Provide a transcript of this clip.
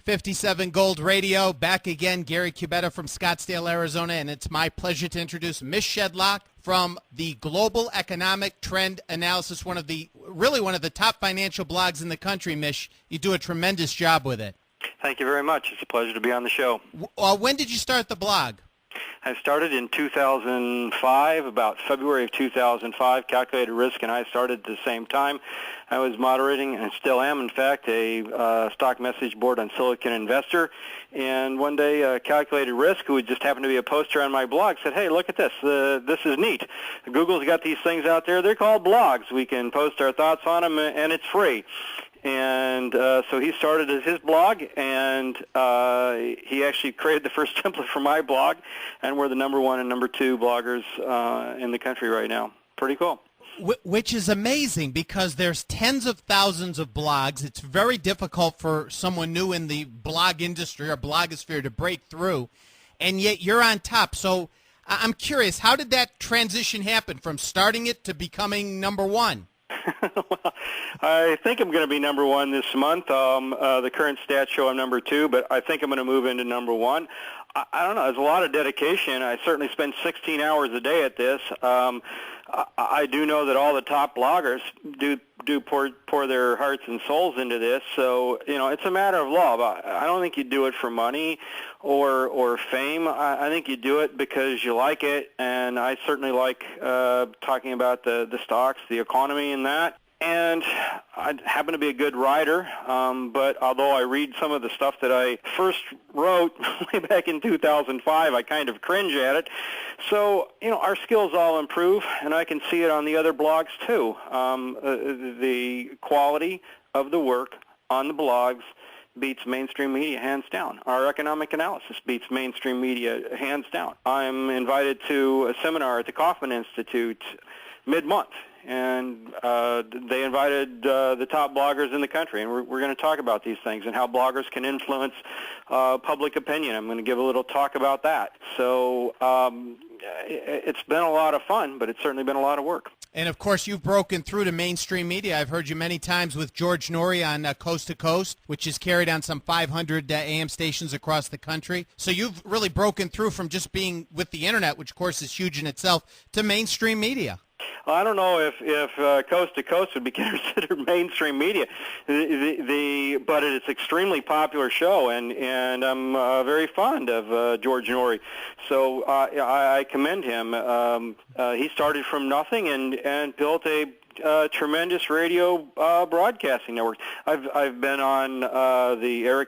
57 Gold Radio, back again. Gary Cubetta from Scottsdale, Arizona, and it's my pleasure to introduce Mish Shedlock from the Global Economic Trend Analysis, one of the top financial blogs in the country. Mish, you do a tremendous job with it. Thank you very much. It's a pleasure to be on the show. When did you start the blog? I started in 2005, about February of 2005. Calculated Risk and I started at the same time. I was moderating, and still am, in fact, a stock message board on Silicon Investor. And one day, Calculated Risk, who just happened to be a poster on my blog, said, "Hey, look at this. This is neat. Google's got these things out there. They're called blogs. We can post our thoughts on them, and it's free." And so he started as his blog, and he actually created the first template for my blog, and we're the number one and number two bloggers in the country right now. Pretty cool. Which is amazing because there's tens of thousands of blogs. It's very difficult for someone new in the blog industry or blogosphere to break through, and yet you're on top. So I'm curious, how did that transition happen from starting it to becoming number one? Well, I think I'm going to be number one this month. The current stats show I'm number two, but I think I'm going to move into number one. I don't know. There's a lot of dedication. I certainly spend 16 hours a day at this. I do know that all the top bloggers do pour their hearts and souls into this. So, it's a matter of love. I don't think you do it for money or fame. I think you do it because you like it, and I certainly like talking about the stocks, the economy, and that. And I happen to be a good writer, but although I read some of the stuff that I first wrote way back in 2005, I kind of cringe at it. So, our skills all improve, and I can see it on the other blogs too. The quality of the work on the blogs beats mainstream media hands down. Our economic analysis beats mainstream media hands down. I'm invited to a seminar at the Kauffman Institute mid-month, and they invited the top bloggers in the country, and we're going to talk about these things and how bloggers can influence public opinion. I'm going to give a little talk about that. So it's been a lot of fun, but it's certainly been a lot of work. And, of course, you've broken through to mainstream media. I've heard you many times with George Norrie on Coast to Coast, which is carried on some 500 AM stations across the country. So you've really broken through from just being with the Internet, which, of course, is huge in itself, to mainstream media. Well, I don't know if Coast to Coast would be considered mainstream media, but it's an extremely popular show, and I'm very fond of George Norrie. So I commend him. He started from nothing and built a tremendous radio broadcasting network. I've been on the Eric